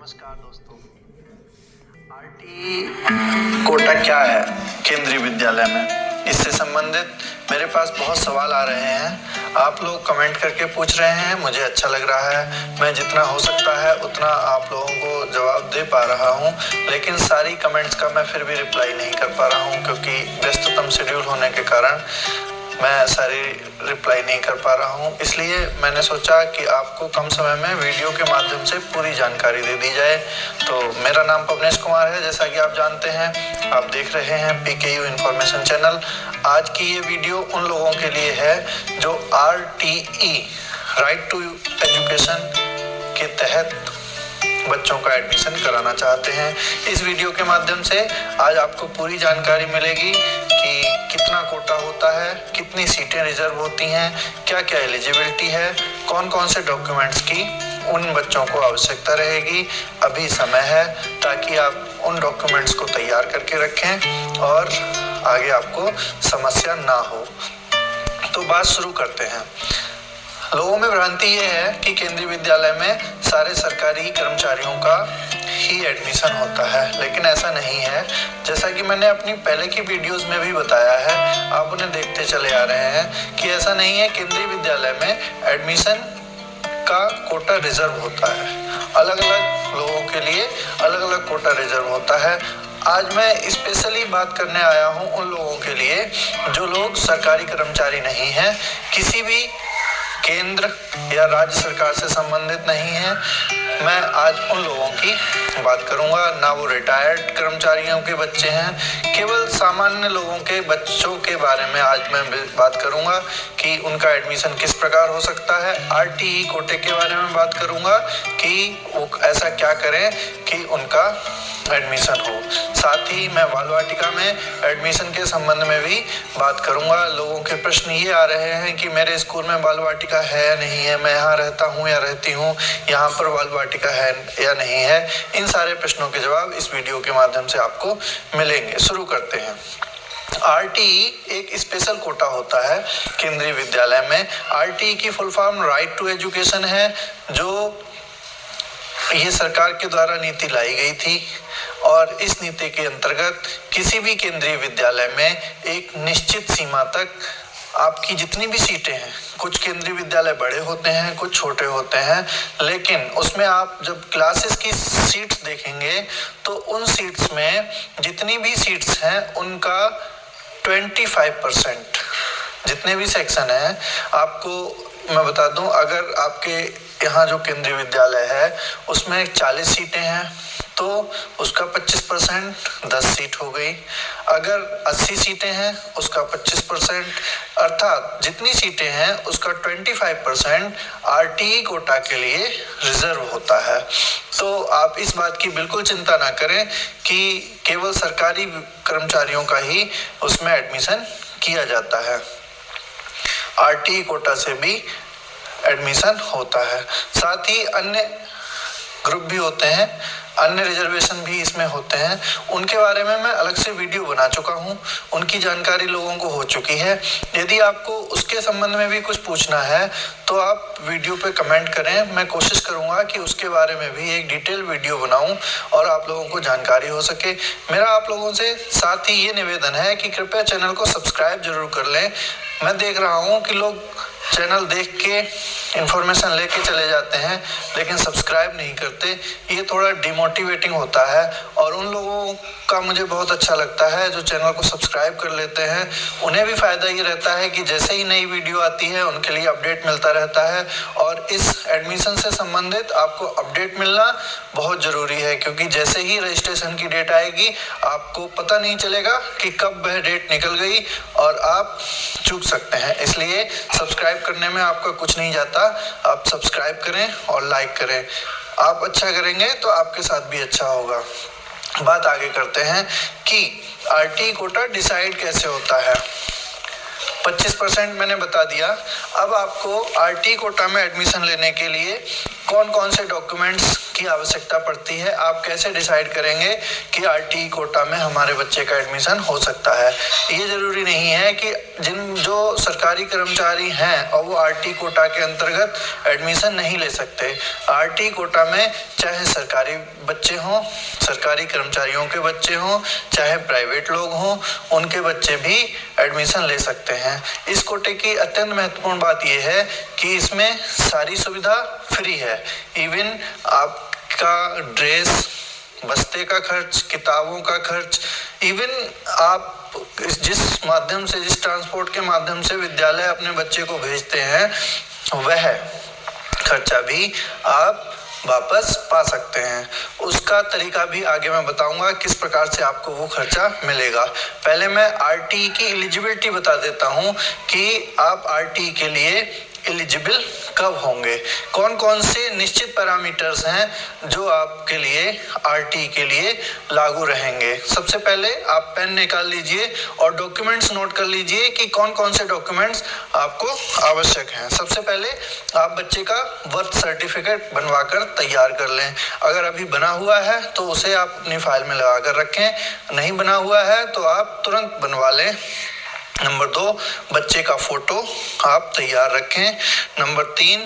नमस्कार दोस्तों। आरटी कोटा क्या है केंद्रीय विद्यालय में, इससे संबंधित मेरे पास बहुत सवाल आ रहे हैं। आप लोग कमेंट करके पूछ रहे हैं, मुझे अच्छा लग रहा है। मैं जितना हो सकता है उतना आप लोगों को जवाब दे पा रहा हूं, लेकिन सारी कमेंट्स का मैं फिर भी रिप्लाई नहीं कर पा रहा हूं क्योंकि व्यस्ततम शेड्यूल होने के कारण मैं सारी रिप्लाई नहीं कर पा रहा हूं। इसलिए मैंने सोचा कि आपको कम समय में वीडियो के माध्यम से पूरी जानकारी दे दी जाए। तो मेरा नाम पवनेश कुमार है, जैसा कि आप जानते हैं। आप देख रहे हैं PKU इन्फॉर्मेशन चैनल। आज की ये वीडियो उन लोगों के लिए है जो RTE राइट टू एजुकेशन के तहत बच्चों का एडमिशन कराना चाहते हैं। इस वीडियो के माध्यम से आज आपको पूरी जानकारी मिलेगी कि कितना कोटा होता है, कितनी सीटें रिजर्व होती हैं, क्या क्या एलिजिबिलिटी है, कौन कौन से डॉक्यूमेंट्स की उन बच्चों को आवश्यकता रहेगी। अभी समय है ताकि आप उन डॉक्यूमेंट्स को तैयार करके रखें और आगे आपको समस्या ना हो। तो बात शुरू करते हैं। लोगों में भ्रांति ये है कि केंद्रीय विद्यालय में सारे सरकारी कर्मचारियों का ही एडमिशन होता है, लेकिन ऐसा नहीं है। जैसा कि मैंने अपनी पहले की वीडियोस में भी बताया है, आप उन्हें देखते चले आ रहे हैं कि ऐसा नहीं है। केंद्रीय विद्यालय में एडमिशन का कोटा रिजर्व होता है, अलग अलग लोगों के लिए अलग अलग कोटा रिजर्व होता है। आज मैं स्पेशली बात करने आया हूं उन लोगों के लिए जो लोग सरकारी कर्मचारी नहीं हैं, किसी भी केंद्र या राज्य सरकार से संबंधित नहीं है। मैं आज उन लोगों की बात करूंगा, ना वो रिटायर्ड कर्मचारियों के बच्चे हैं, केवल सामान्य लोगों के बच्चों के बारे में आज मैं बात करूंगा कि उनका एडमिशन किस प्रकार हो सकता है। RTE कोटे के बारे में बात करूंगा कि वो ऐसा क्या करें कि उनका एडमिशन हो। साथ ही मैं बाल वाटिका में एडमिशन के संबंध में भी बात करूंगा। लोगों के प्रश्न ये आ रहे हैं कि मेरे स्कूल में बाल वाटिका है या नहीं है, मैं यहाँ रहता हूँ या रहती हूँ, यहाँ पर बाल वाटिका है या नहीं है। इन सारे प्रश्नों के जवाब इस वीडियो के माध्यम से आपको मिलेंगे। शुरू करते हैं। RTE एक स्पेशल कोटा होता है केंद्रीय विद्यालय में। RTE की full form right to education है, जो ये सरकार के द्वारा नीति लाई गई थी और इस नीति के अंतर्गत किसी भी केंद्रीय विद्यालय में एक निश्चित सीमा तक आपकी जितनी भी सीटें हैं, कुछ केंद्रीय विद्यालय बड़े होते हैं, कुछ छोटे होते हैं, लेकिन उसमें आप जब क्लासेस की सीट्स देखेंगे तो उन सीट्स में जितनी भी सीट्स हैं उनका 25% जितने भी सेक्शन हैं, आपको मैं बता दूं, अगर आपके यहाँ जो केंद्रीय विद्यालय है उसमें 40 सीटें हैं तो उसका 25% 10 सीट हो गई। अगर 80 सीटें हैं उसका 25%, अर्थात जितनी सीटें हैं उसका 25% RTE कोटा के लिए रिजर्व होता है। तो आप इस बात की बिल्कुल चिंता ना करें कि केवल सरकारी कर्मचारियों का ही उसमें एडमिशन किया जाता है। RTE कोटा से भी एडमिशन होता है। साथ ही अन्य ग्रुप भी होते हैं, अन्य रिजर्वेशन भी इसमें होते हैं। उनके बारे में मैं अलग से वीडियो बना चुका हूं, उनकी जानकारी लोगों को हो चुकी है। यदि आपको उसके संबंध में भी कुछ पूछना है तो आप वीडियो पे कमेंट करें, मैं कोशिश करूंगा कि उसके बारे में भी एक डिटेल वीडियो बनाऊं और आप लोगों को जानकारी हो सके। मेरा आप लोगों से साथ ही ये निवेदन है कि कृपया चैनल को सब्सक्राइब जरूर कर लें। मैं देख रहा हूँ कि लोग चैनल देख के इन्फॉर्मेशन लेके चले जाते हैं लेकिन सब्सक्राइब नहीं करते। ये थोड़ा डिमोटिवेटिंग होता है और उन लोगों का मुझे बहुत अच्छा लगता है जो चैनल को सब्सक्राइब कर लेते हैं। उन्हें भी फ़ायदा ये रहता है कि जैसे ही नई वीडियो आती है उनके लिए अपडेट मिलता रहता है और इस एडमिशन से संबंधित आपको अपडेट मिलना बहुत ज़रूरी है, क्योंकि जैसे ही रजिस्ट्रेशन की डेट आएगी आपको पता नहीं चलेगा कि कब वह डेट निकल गई और आप चूक सकते हैं। इसलिए सब्सक्राइब करने में आपका कुछ नहीं जाता, आप सब्सक्राइब करें और लाइक करें। आप अच्छा करेंगे तो आपके साथ भी अच्छा होगा। बात आगे करते हैं कि RTE कोटा डिसाइड कैसे होता है। 25% मैंने बता दिया। अब आपको RTE कोटा में एडमिशन लेने के लिए कौन कौन से डॉक्यूमेंट्स की आवश्यकता पड़ती है। आप कैसे डिसाइड करेंगे कि आरटीई कोटा में हमारे बच्चे का एडमिशन हो सकता है? ये जरूरी नहीं है कि जो सरकारी कर्मचारी हैं और वो आरटीई कोटा के अंतर्गत एडमिशन नहीं ले सकते। आरटीई कोटा में चाहे सरकारी बच्चे हों, सरकारी कर्मचारियों के बच्चे हों, चाहे प्राइवेट लोग हों, उनके बच्चे भी एडमिशन ले सकते हैं। इस कोटे की अत्यंत महत्वपूर्ण बात यह है कि इसमें सारी सुविधा फ्री है। इवन आपका ड्रेस, बस्ते का खर्च, किताबों का खर्च, इवन आप जिस माध्यम से, जिस ट्रांसपोर्ट के माध्यम से विद्यालय अपने बच्चे को भेजते हैं, वह खर्चा भी आप वापस पा सकते हैं। उसका तरीका भी आगे मैं बताऊंगा किस प्रकार से आपको वो खर्चा मिलेगा। पहले मैं आरटीई की एलिजिबिलिटी बता देता हूं कि आप आरटीई के लिए एलिजिबल कब होंगे। कौन कौन से निश्चित पैरामीटर्स हैं जो आपके लिए आरटीई के लिए लागू रहेंगे। सबसे पहले आप पेन निकाल लीजिए और डॉक्यूमेंट्स नोट कर लीजिए कि कौन कौन से डॉक्यूमेंट्स आपको आवश्यक हैं। सबसे पहले आप बच्चे का बर्थ सर्टिफिकेट बनवाकर तैयार कर लें। अगर अभी बना हुआ है तो उसे आप अपनी फाइल में लगा कर रखें, नहीं बना हुआ है तो आप तुरंत बनवा लें। नंबर 2, बच्चे का फोटो आप तैयार रखें। नंबर 3,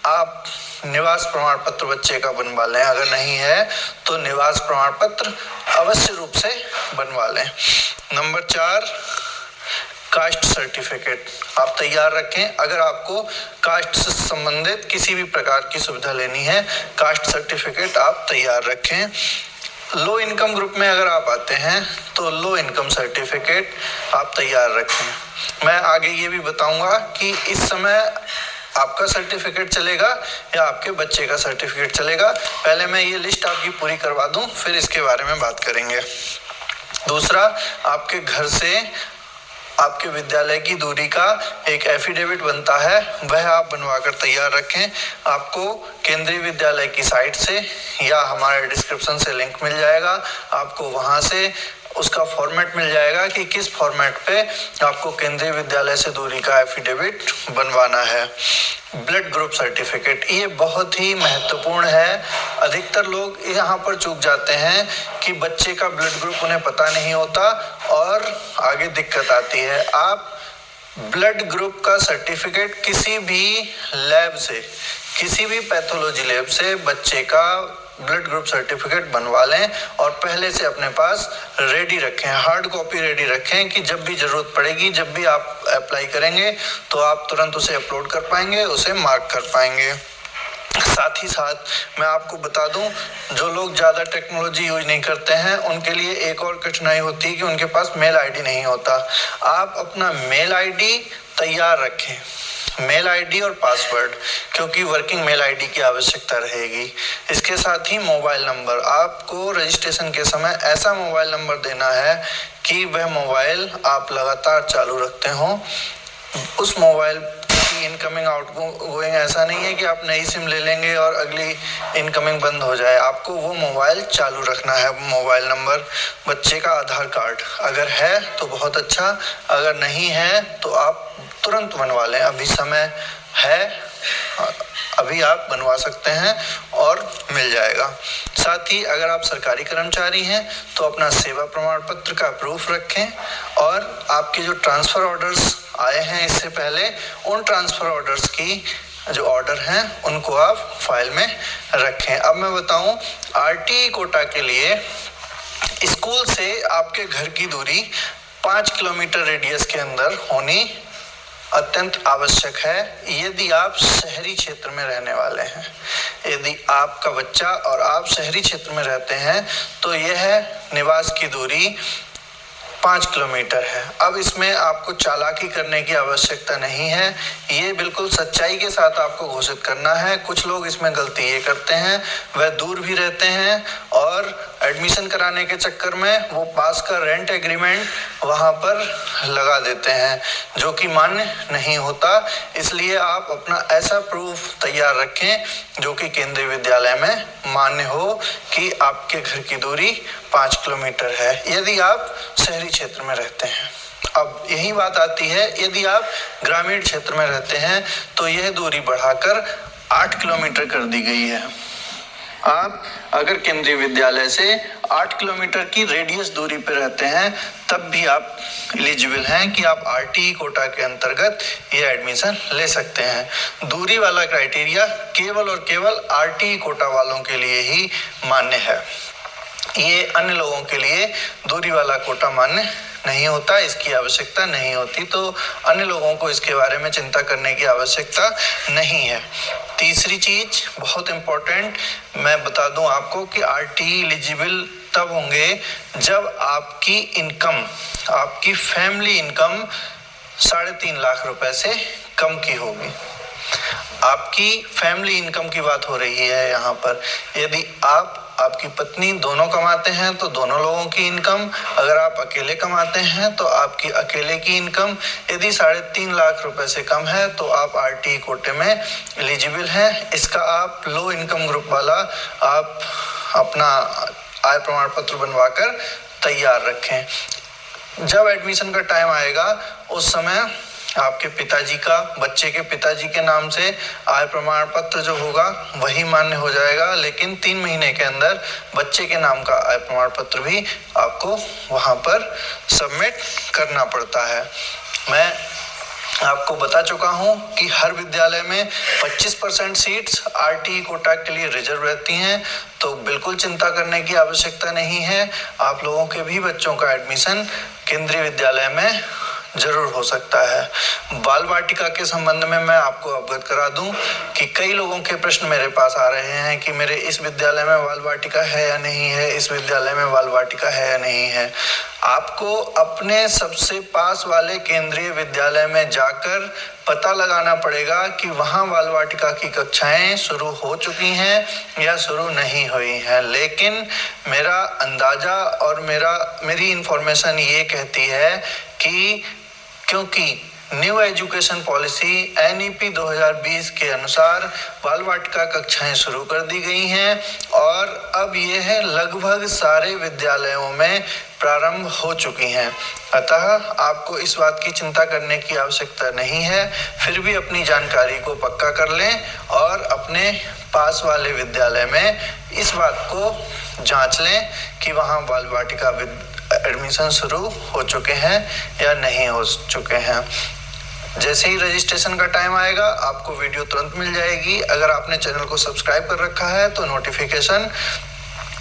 आप निवास प्रमाण पत्र बच्चे का बनवा लें। अगर नहीं है तो निवास प्रमाण पत्र अवश्य रूप से बनवा लें। नंबर 4, कास्ट सर्टिफिकेट आप तैयार रखें। अगर आपको कास्ट से संबंधित किसी भी प्रकार की सुविधा लेनी है, कास्ट सर्टिफिकेट आप तैयार रखें। लो इनकम ग्रुप में अगर आप आते हैं तो लो इनकम सर्टिफिकेट आप तैयार रखें। मैं आगे ये भी बताऊंगा कि इस समय आपका सर्टिफिकेट चलेगा या आपके बच्चे का सर्टिफिकेट चलेगा। पहले मैं ये लिस्ट आपकी पूरी करवा दूं, फिर इसके बारे में बात करेंगे। दूसरा, आपके घर से आपके विद्यालय की दूरी का एक एफिडेविट बनता है, वह आप बनवाकर तैयार रखें। आपको केंद्रीय विद्यालय की साइट से या हमारे डिस्क्रिप्शन से लिंक मिल जाएगा, आपको वहां से उसका फॉर्मेट मिल जाएगा कि किस फॉर्मेट पे आपको केंद्रीय विद्यालय से दूरी का एफिडेविट बनवाना है। ब्लड ग्रुप सर्टिफिकेट, ये बहुत ही महत्वपूर्ण है। अधिकतर लोग यहाँ पर चूक जाते हैं कि बच्चे का ब्लड ग्रुप उन्हें पता नहीं होता और आगे दिक्कत आती है। आप ब्लड ग्रुप का सर्टिफिकेट किसी भी लैब से, किसी भी पैथोलॉजी लैब से बच्चे का ब्लड ग्रुप सर्टिफिकेट बनवा लें और पहले से अपने पास रेडी रखें, हार्ड कॉपी रेडी रखें कि जब भी जरूरत पड़ेगी, जब भी आप अप्लाई करेंगे तो आप तुरंत उसे अपलोड कर पाएंगे, उसे मार्क कर पाएंगे। साथ ही साथ मैं आपको बता दूं, जो लोग ज़्यादा टेक्नोलॉजी यूज नहीं करते हैं उनके लिए एक और कठिनाई होती है कि उनके पास मेल आईडी नहीं होता। आप अपना मेल आईडी तैयार रखें, मेल आईडी और पासवर्ड, क्योंकि वर्किंग मेल आईडी की आवश्यकता रहेगी। इसके साथ ही मोबाइल नंबर, आपको रजिस्ट्रेशन के समय ऐसा मोबाइल नंबर देना है कि वह मोबाइल आप लगातार चालू रखते हो। उस मोबाइल की इनकमिंग आउटगोइंग ऐसा नहीं है कि आप नई सिम ले लेंगे और अगली इनकमिंग बंद हो जाए। आपको वो मोबाइल चालू रखना है। मोबाइल नंबर, बच्चे का आधार कार्ड अगर है तो बहुत अच्छा, अगर नहीं है तो आप तुरंत बनवा लें, अभी समय है, अभी आप बनवा सकते हैं और मिल जाएगा। साथ ही अगर आप सरकारी कर्मचारी हैं तो अपना सेवा प्रमाण पत्र का प्रूफ रखें और आपके जो ट्रांसफ़र ऑर्डर्स आए हैं इससे पहले, उन ट्रांसफ़र ऑर्डर्स की जो ऑर्डर हैं उनको आप फाइल में रखें। अब मैं बताऊं, आरटीई कोटा के लिए स्कूल से आपके घर की दूरी 5 किलोमीटर रेडियस के अंदर होनी अत्यंत आवश्यक है यदि आप शहरी क्षेत्र में रहने वाले हैं। यदि आपका बच्चा और आप शहरी क्षेत्र में रहते हैं तो यह निवास की दूरी 5 किलोमीटर है। अब इसमें आपको चालाकी करने की आवश्यकता नहीं है, ये बिल्कुल सच्चाई के साथ आपको घोषित करना है। कुछ लोग इसमें गलती ये करते हैं, वह दूर भी रहते हैं और एडमिशन कराने के चक्कर में वो पास का रेंट एग्रीमेंट वहाँ पर लगा देते हैं जो कि मान्य नहीं होता। इसलिए आप अपना ऐसा प्रूफ तैयार रखें जो कि केंद्रीय विद्यालय में मान्य हो कि आपके घर की दूरी 5 किलोमीटर है यदि आप शहरी क्षेत्र में रहते हैं। अब यही बात आती है, यदि आप ग्रामीण क्षेत्र में रहते हैं तो यह दूरी बढ़ाकर 8 किलोमीटर कर दी गई है। आप अगर केंद्रीय विद्यालय से 8 किलोमीटर की रेडियस दूरी पर रहते हैं तब भी आप एलिजिबल हैं कि आप आरटीई कोटा के अंतर्गत ये एडमिशन ले सकते हैं। दूरी वाला क्राइटेरिया केवल और केवल आरटीई कोटा वालों के लिए ही मान्य है। ये अन्य लोगों के लिए दूरी वाला कोटा मान्य नहीं होता, इसकी आवश्यकता नहीं होती, तो अन्य लोगों को इसके बारे में चिंता करने की आवश्यकता नहीं है। तीसरी चीज बहुत इम्पोर्टेंट मैं बता दूं आपको कि आरटीई एलिजिबल तब होंगे जब आपकी इनकम, आपकी फैमिली इनकम 3.5 लाख रुपए से कम की होगी। आपकी फैमिली इनकम की बात हो रही है यहाँ पर। यदि आपकी पत्नी दोनों कमाते हैं तो दोनों लोगों की इनकम, अगर आप अकेले कमाते हैं तो आपकी अकेले की इनकम यदि 3.5 लाख रुपए से कम है तो आप आरटीई कोटे में एलिजिबल हैं। इसका आप लो इनकम ग्रुप वाला आप अपना आय प्रमाण पत्र बनवाकर तैयार रखें। जब एडमिशन का टाइम आएगा उस समय आपके पिताजी का, बच्चे के पिताजी के नाम से आय प्रमाण पत्र जो होगा वही मान्य हो जाएगा, लेकिन 3 महीने के अंदर बच्चे के नाम का आय प्रमाण पत्र भी आपको वहां पर सबमिट करना पड़ता है। मैं आपको बता चुका हूं कि हर विद्यालय में 25% सीट्स आरटीई कोटा के लिए रिजर्व रहती हैं, तो बिल्कुल चिंता करने की आवश्यकता नहीं है। आप लोगों के भी बच्चों का एडमिशन केंद्रीय विद्यालय में जरूर हो सकता है। बाल वाटिका के संबंध में मैं आपको अवगत करा दूं कि कई लोगों के प्रश्न मेरे पास आ रहे हैं कि मेरे इस विद्यालय में बाल वाटिका है या नहीं है, इस विद्यालय में बाल वाटिका है या नहीं है। आपको अपने सबसे पास वाले केंद्रीय विद्यालय में जाकर पता लगाना पड़ेगा कि वहां बाल वाटिका की कक्षाएं शुरू हो चुकी हैं या शुरू नहीं हुई हैं। लेकिन मेरा अंदाजा और मेरी इंफॉर्मेशन ये कहती है कि क्योंकि न्यू एजुकेशन पॉलिसी एनईपी 2020 के अनुसार बाल वाटिका कक्षाएं शुरू कर दी गई हैं और अब ये है लगभग सारे विद्यालयों में प्रारंभ हो चुकी हैं। अतः आपको इस बात की चिंता करने की आवश्यकता नहीं है। फिर भी अपनी जानकारी को पक्का कर लें और अपने पास वाले विद्यालय में इस बात को जांच लें कि वहाँ बाल वाटिका एडमिशन शुरू हो चुके हैं या नहीं हो चुके हैं। जैसे ही रजिस्ट्रेशन का टाइम आएगा आपको वीडियो तुरंत मिल जाएगी। अगर आपने चैनल को सब्सक्राइब कर रखा है तो नोटिफिकेशन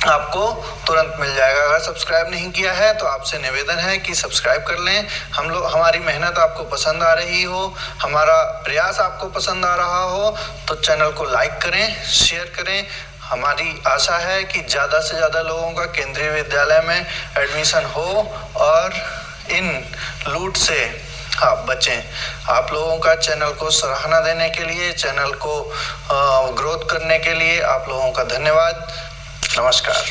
आपको तुरंत मिल जाएगा। अगर सब्सक्राइब नहीं किया है तो आपसे निवेदन है कि सब्सक्राइब कर लें। हमारी मेहनत आपको पसंद आ रही हो, हमारा प्रयास आपको पसंद आ रहा हो तो चैनल को लाइक करें, शेयर करें। हमारी आशा है कि ज़्यादा से ज़्यादा लोगों का केंद्रीय विद्यालय में एडमिशन हो और इन लूट से आप बचें। आप लोगों का चैनल को सराहना देने के लिए, चैनल को ग्रोथ करने के लिए आप लोगों का धन्यवाद। नमस्कार।